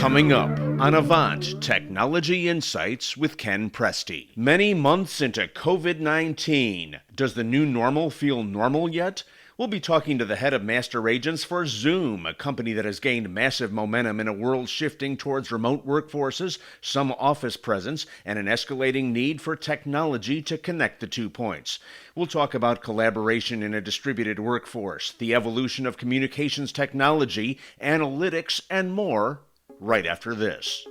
Coming up on Avant Technology Insights with Ken Presti. Many months into COVID-19, does the new normal feel normal yet? We'll be talking to the head of master agents for Zoom, a company that has gained massive momentum in a world shifting towards remote workforces, some office presence, and an escalating need for technology to connect the 2 points. We'll talk about collaboration in a distributed workforce, the evolution of communications technology, analytics, and more right after this.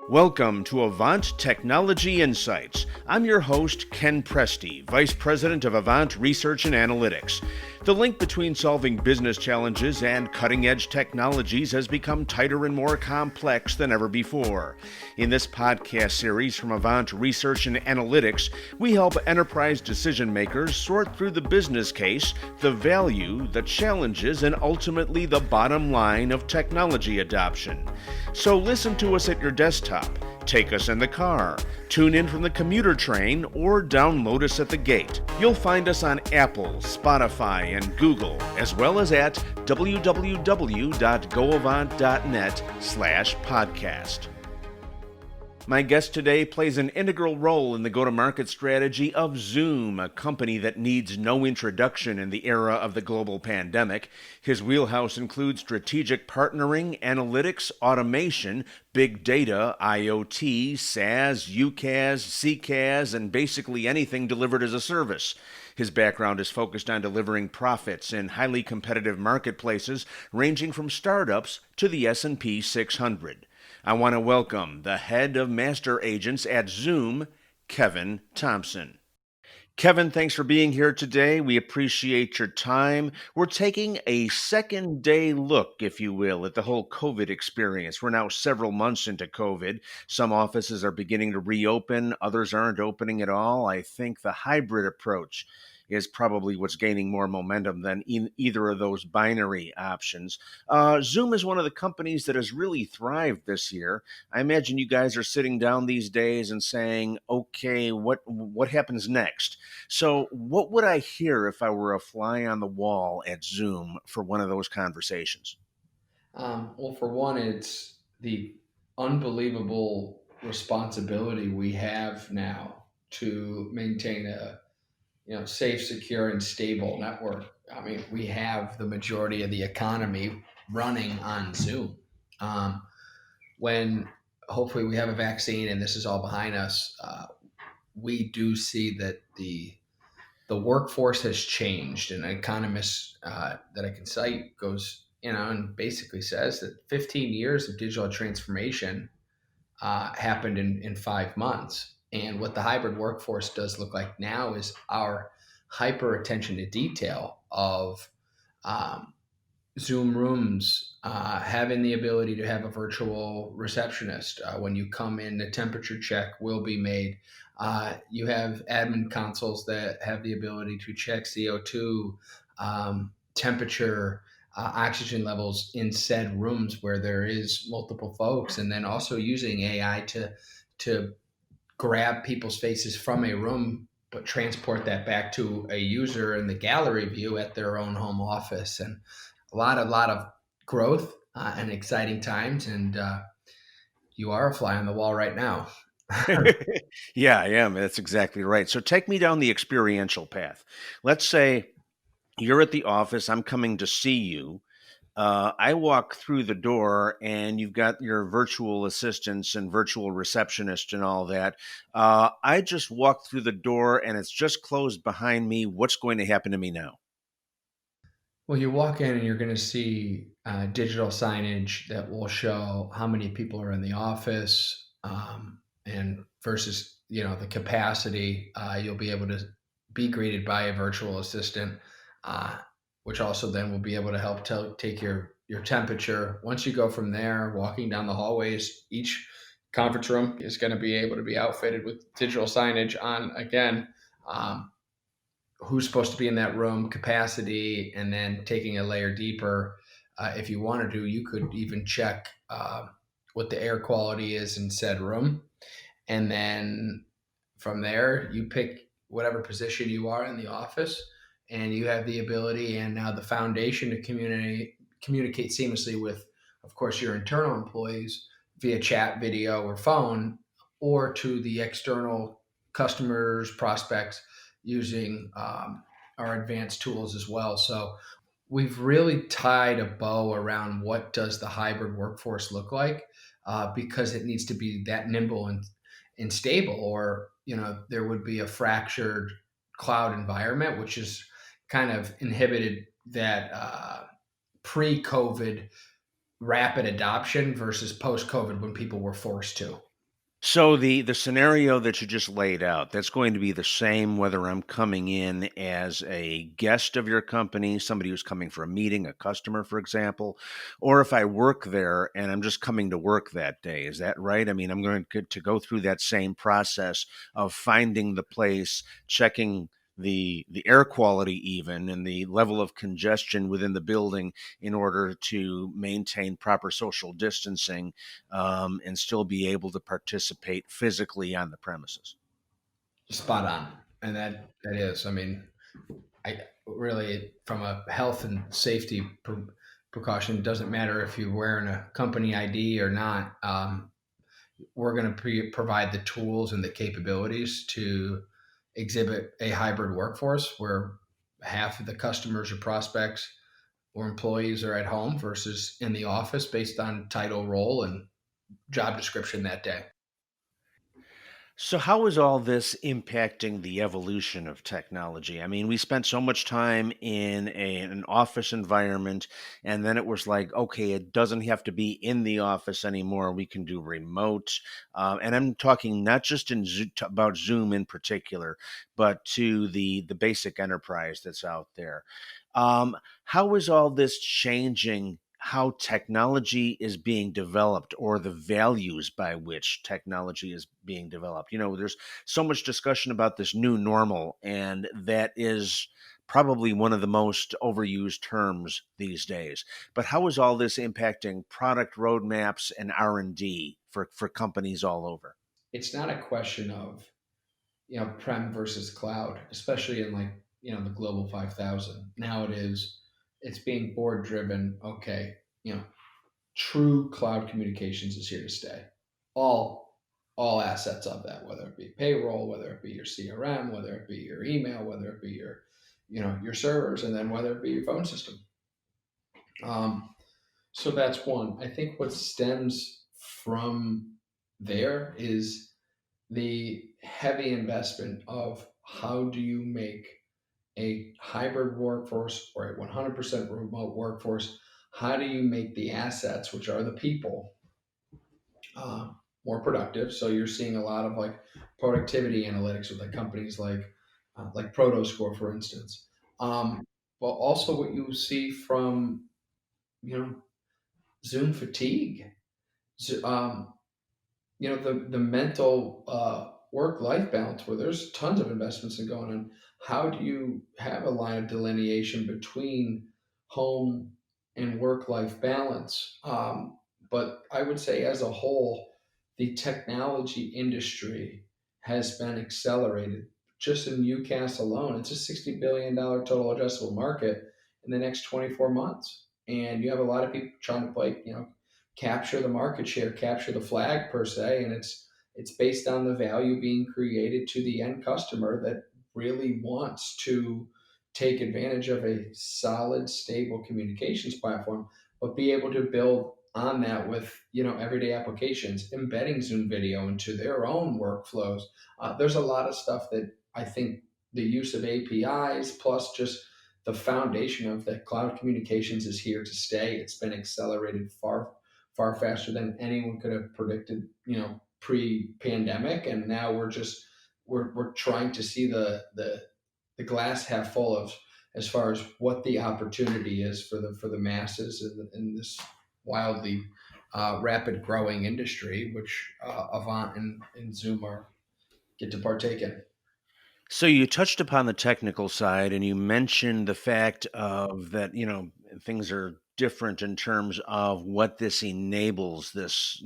Welcome to Avant Technology Insights. I'm your host, Ken Presti, Vice President of Avant Research and Analytics. The link between solving business challenges and cutting-edge technologies has become tighter and more complex than ever before. In this podcast series from Avant Research and Analytics, we help enterprise decision makers sort through the business case, the value, the challenges, and ultimately the bottom line of technology adoption. So listen to us at your desktop, take us in the car, tune in from the commuter train, or download us at the gate. You'll find us on Apple, Spotify, and Google, as well as at www.goavant.net/podcast. My guest today plays an integral role in the go-to-market strategy of Zoom, a company that needs no introduction in the era of the global pandemic. His wheelhouse includes strategic partnering, analytics, automation, big data, IoT, SaaS, UCaaS, CCaaS, and basically anything delivered as a service. His background is focused on delivering profits in highly competitive marketplaces, ranging from startups to the S&P 600. I want to welcome the head of master agents at Zoom, Kevin Thomsen. Kevin, thanks for being here today. We appreciate your time. We're taking a second day look, if you will, at the whole COVID experience. We're now several months into COVID. Some offices are beginning to reopen, others aren't opening at all. I think the hybrid approach is probably what's gaining more momentum than in either of those binary options. Zoom is one of the companies that has really thrived this year. I imagine you guys are sitting down these days and saying, okay, what happens next? So what would I hear if I were a fly on the wall at Zoom for one of those conversations? Well, for one, it's the unbelievable responsibility we have now to maintain a safe, secure, and stable network. I mean, we have the majority of the economy running on Zoom. Um, when hopefully we have a vaccine and this is all behind us, we do see that the workforce has changed. And an economist that I can cite goes, and basically says that 15 years of digital transformation happened in 5 months. And what the hybrid workforce does look like now is our hyper attention to detail of um, Zoom rooms, having the ability to have a virtual receptionist. When you come in, the temperature check will be made. You have admin consoles that have the ability to check CO2, temperature, oxygen levels in said rooms where there is multiple folks, and then also using AI to grab people's faces from a room but transport that back to a user in the gallery view at their own home office. And a lot of growth and exciting times. And you are a fly on the wall right now. Yeah, I am. That's exactly right. So take me down the experiential path. Let's say you're at the office, I'm coming to see you. I walk through the door and you've got your virtual assistants and virtual receptionist and all that. I just walk through the door and it's just closed behind me. What's going to happen to me now? Well, you walk in and you're going to see digital signage that will show how many people are in the office, and versus the capacity. You'll be able to be greeted by a virtual assistant, uh, which also then will be able to help take your temperature. Once you go from there, walking down the hallways, each conference room is going to be able to be outfitted with digital signage on, again, um, who's supposed to be in that room, capacity, and then taking a layer deeper. If you wanted to, you could even check what the air quality is in said room. And then from there, you pick whatever position you are in the office, and you have the ability and now the foundation to communicate seamlessly with a of course, your internal employees via chat, video, or phone, or to the external customers, prospects using our advanced tools as well. So we've really tied a bow around what does the hybrid workforce look like, because it needs to be that nimble and stable, or there would be a fractured cloud environment, which is kind of inhibited that pre-COVID rapid adoption versus post-COVID when people were forced to. So the scenario that you just laid out, that's going to be the same whether I'm coming in as a guest of your company, somebody who's coming for a meeting, a customer, for example, or if I work there and I'm just coming to work that day. Is that right? I mean, I'm going to go through that same process of finding the place, checking the air quality even and the level of congestion within the building in order to maintain proper social distancing, and still be able to participate physically on the premises. Spot on. And that is, I mean, I really, from a health and safety precaution, it doesn't matter if you're wearing a company ID or not. We're going to provide the tools and the capabilities to exhibit a hybrid workforce where half of the customers or prospects or employees are at home versus in the office based on title, role, and job description that day. So, how is all this impacting the evolution of technology? I mean, we spent so much time in an office environment, and then it was like, okay, it doesn't have to be in the office anymore. We can do remote. And I'm talking not just about Zoom in particular, but to the basic enterprise that's out there. Um, how is all this changing how technology is being developed or the values by which technology is being developed? There's so much discussion about this new normal, and that is probably one of the most overused terms these days. But how is all this impacting product roadmaps and R&D for companies all over? It's not a question of prem versus cloud, especially in like the global 5,000. Now it's being board driven. Okay, true cloud communications is here to stay. All assets of that, whether it be payroll, whether it be your CRM, whether it be your email, whether it be your your servers, and then whether it be your phone system. Um, so that's one. I think what stems from there is the heavy investment of how do you make a hybrid workforce or a 100% remote workforce? How do you make the assets, which are the people, more productive? So you're seeing a lot of like productivity analytics with like companies like Protoscore, for instance. But also what you see from you know Zoom fatigue. So, the mental work life balance where there's tons of investments in going on. How do you have a line of delineation between home and work life balance? But I would say, as a whole, the technology industry has been accelerated. Just in UCAS alone, it's a $60 billion total addressable market in the next 24 months. And you have a lot of people trying to play, capture the market share, capture the flag per se, and it's based on the value being created to the end customer that really wants to take advantage of a solid, stable communications platform, but be able to build on that with everyday applications, embedding Zoom video into their own workflows. There's a lot of stuff that I think the use of APIs plus just the foundation of the cloud communications is here to stay. It's been accelerated far faster than anyone could have predicted, pre-pandemic. And now we're trying to see the glass half full of as far as what the opportunity is for the masses in this wildly rapid growing industry, which Avant and Zoom are get to partake in. So you touched upon the technical side and you mentioned the fact of that, things are different in terms of what this enables, this,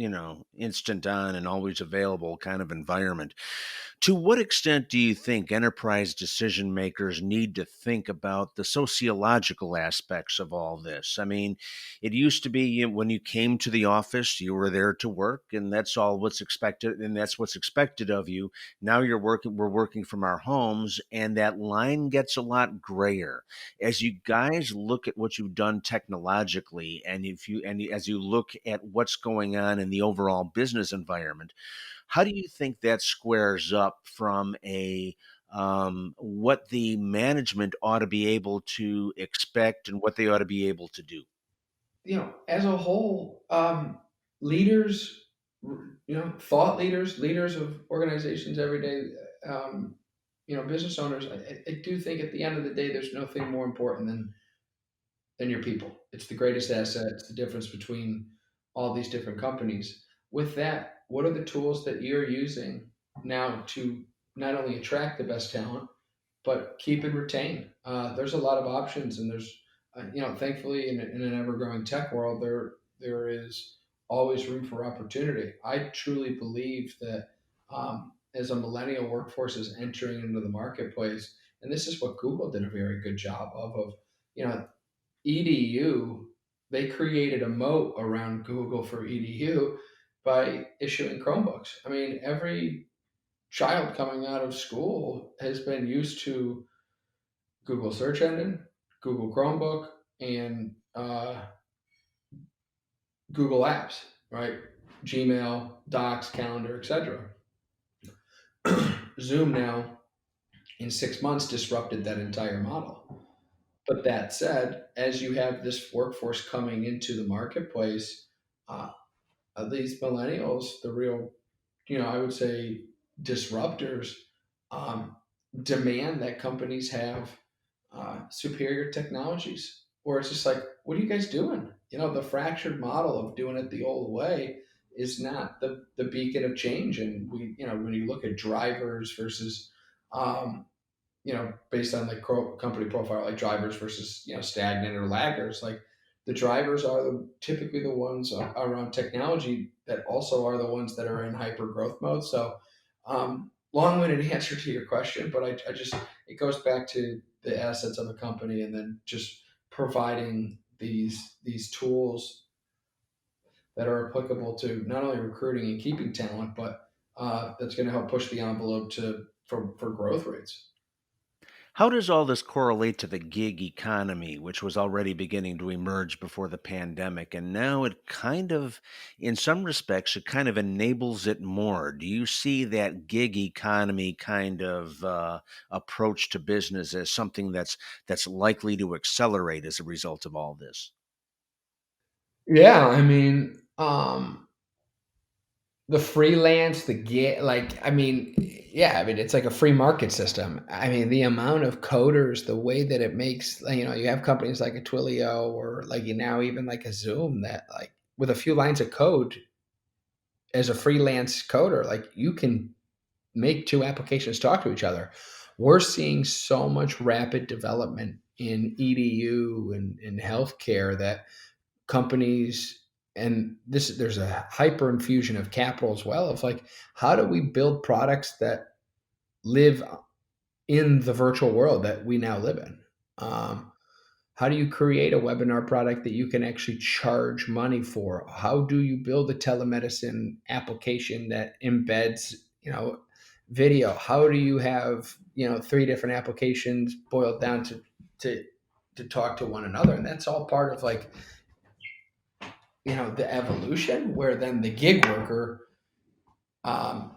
instant on and always available kind of environment. To what extent do you think enterprise decision makers need to think about the sociological aspects of all this? I mean, it used to be, when you came to the office, you were there to work, and that's all what's expected, and that's what's expected of you. Now we're working from our homes, and that line gets a lot grayer. As you guys look at what you've done technologically, and as you look at what's going on in the overall business environment, how do you think that squares up from a what the management ought to be able to expect and what they ought to be able to do? As a whole, leaders, thought leaders, leaders of organizations every day, business owners, I do think at the end of the day, there's nothing more important than your people. It's the greatest asset. It's the difference between all these different companies. With that, what are the tools that you're using now to not only attract the best talent, but keep and retain? There's a lot of options, and there's, thankfully, in an ever-growing tech world, there is always room for opportunity. I truly believe that as a millennial workforce is entering into the marketplace, and this is what Google did a very good job of, you know, EDU, they created a moat around Google for EDU by issuing Chromebooks. I mean, every child coming out of school has been used to Google search engine, Google Chromebook, and Google Apps, right? Gmail, Docs, Calendar, etc. Zoom now, in 6 months, disrupted that entire model. But that said, as you have this workforce coming into the marketplace, uh, these millennials, the real, I would say disruptors, um, demand that companies have superior technologies. Or it's just like, what are you guys doing? The fractured model of doing it the old way is not the beacon of change. And when you look at drivers versus, um, based on like company profile, like drivers versus, stagnant or laggers, like the drivers are typically the ones around technology that also are the ones that are in hyper growth mode. So, long-winded answer to your question, but I just, it goes back to the assets of a company, and then just providing these tools that are applicable to not only recruiting and keeping talent, but that's going to help push the envelope for growth rates. How does all this correlate to the gig economy, which was already beginning to emerge before the pandemic? And now it kind of, in some respects, it kind of enables it more. Do you see that gig economy kind of approach to business as something that's likely to accelerate as a result of all this? Yeah, I mean, the freelance, the get, like, I mean, yeah, I mean, it's like a free market system. I mean, the amount of coders, the way that it makes, you have companies like a Twilio, or like you now even like a Zoom, that like with a few lines of code as a freelance coder, like you can make two applications talk to each other. We're seeing so much rapid development in EDU and in healthcare that companies, and there's a hyper infusion of capital as well, of like, how do we build products that live in the virtual world that we now live in? How do you create a webinar product that you can actually charge money for? How do you build a telemedicine application that embeds, video? How do you have, three different applications boiled down to to talk to one another? And that's all part of like, the evolution, where then the gig worker, um,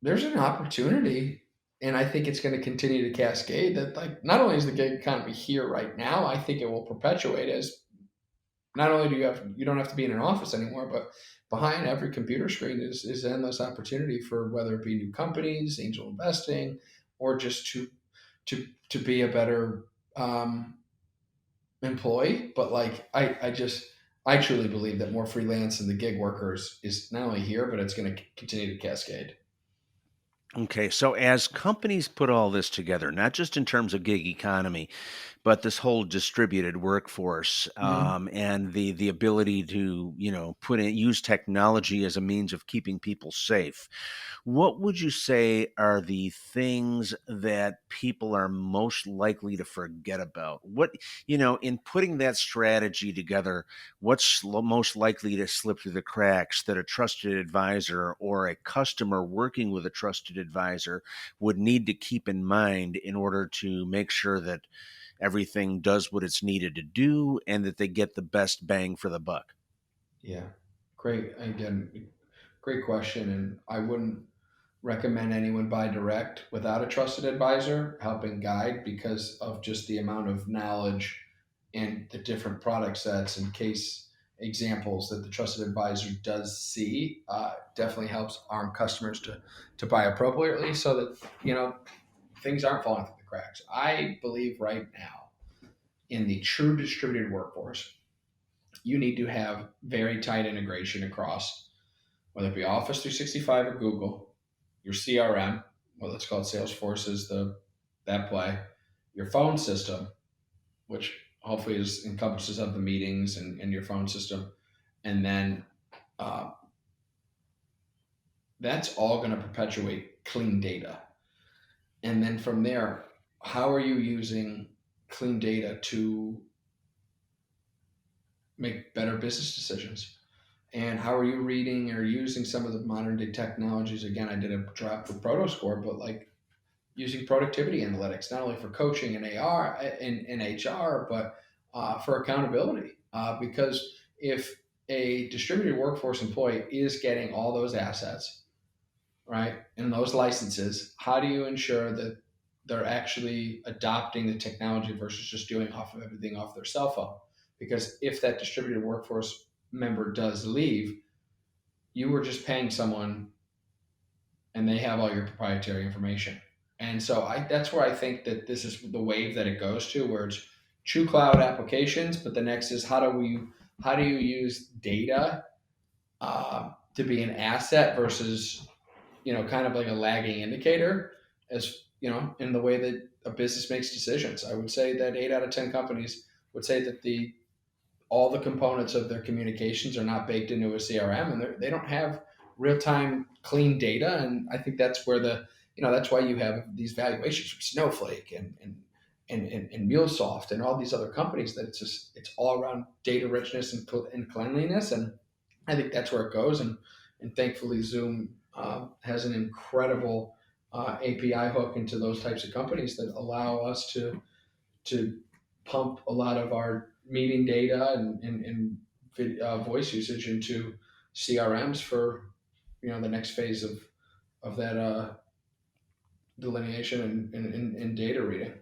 there's an opportunity, and I think it's going to continue to cascade, that like not only is the gig economy here right now, I think it will perpetuate, as not only you don't have to be in an office anymore, but behind every computer screen is endless opportunity for whether it be new companies, angel investing, or just to be a better um, employee. But like I truly believe that more freelance and the gig workers is not only here, but it's going to continue to cascade. Okay, so as companies put all this together, not just in terms of gig economy, but this whole distributed workforce, Mhm. and the ability to, use technology as a means of keeping people safe. What would you say are the things that people are most likely to forget about? In putting that strategy together, what's most likely to slip through the cracks that a trusted advisor or a customer working with a trusted advisor would need to keep in mind in order to make sure that everything does what it's needed to do and that they get the best bang for the buck? Yeah. Great. Again, great question. And I wouldn't recommend anyone buy direct without a trusted advisor helping guide because of just the amount of knowledge and the different product sets and case examples that the trusted advisor does see. Definitely helps arm customers to buy appropriately so that, things aren't falling through the cracks. I believe right now in the true distributed workforce, you need to have very tight integration across whether it be Office 365 or Google, your CRM, well, let's call it Salesforce is that play, your phone system, which hopefully is encompasses of the meetings and your phone system, and then uh, that's all going to perpetuate clean data. And then from there, how are you using clean data to make better business decisions? And how are you reading or using some of the modern day technologies? Again, I did a drop for ProtoScore, but like using productivity analytics, not only for coaching and AR and HR, but for accountability. Because if a distributed workforce employee is getting all those assets, right, and those licenses, how do you ensure that they're actually adopting the technology versus just doing off of everything off their cell phone? Because if that distributed workforce member does leave, you were just paying someone and they have all your proprietary information. And so that's where I think that this is the wave that it goes to, where it's true cloud applications. But the next is how do you use data to be an asset versus kind of like a lagging indicator, as in the way that a business makes decisions. I would say that 8 out of 10 companies would say that the all the components of their communications are not baked into a CRM, and they don't have real time clean data. And I think that's where that's why you have these valuations from Snowflake and MuleSoft and all these other companies, that it's all around data richness and cleanliness. And I think that's where it goes. And thankfully, Zoom has an incredible API hook into those types of companies that allow us to pump a lot of our meeting data and voice usage into CRMs for the next phase of that delineation and data reading.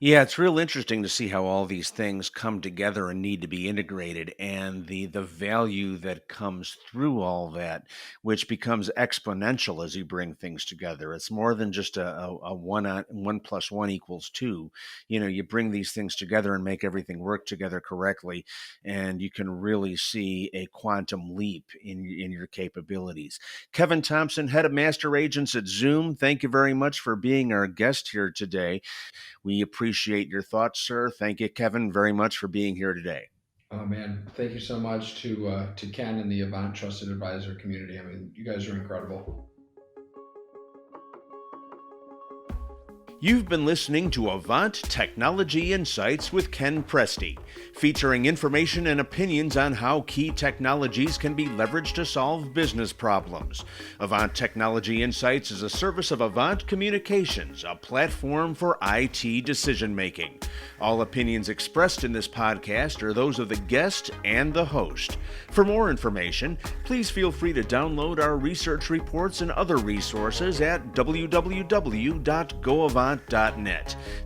Yeah, it's real interesting to see how all these things come together and need to be integrated, and the value that comes through all that, which becomes exponential as you bring things together. It's more than just a one plus one equals two. You bring these things together and make everything work together correctly, and you can really see a quantum leap in your capabilities. Kevin Thomsen, head of master agents at Zoom, thank you very much for being our guest here today. We appreciate your thoughts, sir. Thank you, Kevin, very much for being here today. Oh man, thank you so much to Ken and the Avant Trusted Advisor community. I mean, you guys are incredible. You've been listening to Avant Technology Insights with Ken Presti, featuring information and opinions on how key technologies can be leveraged to solve business problems. Avant Technology Insights is a service of Avant Communications, a platform for IT decision-making. All opinions expressed in this podcast are those of the guest and the host. For more information, please feel free to download our research reports and other resources at www.goavant.net.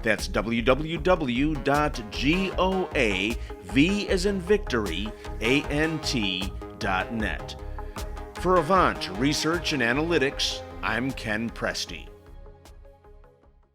That's www.goav as in victory, ant.net. For Avant Research and Analytics, I'm Ken Presti.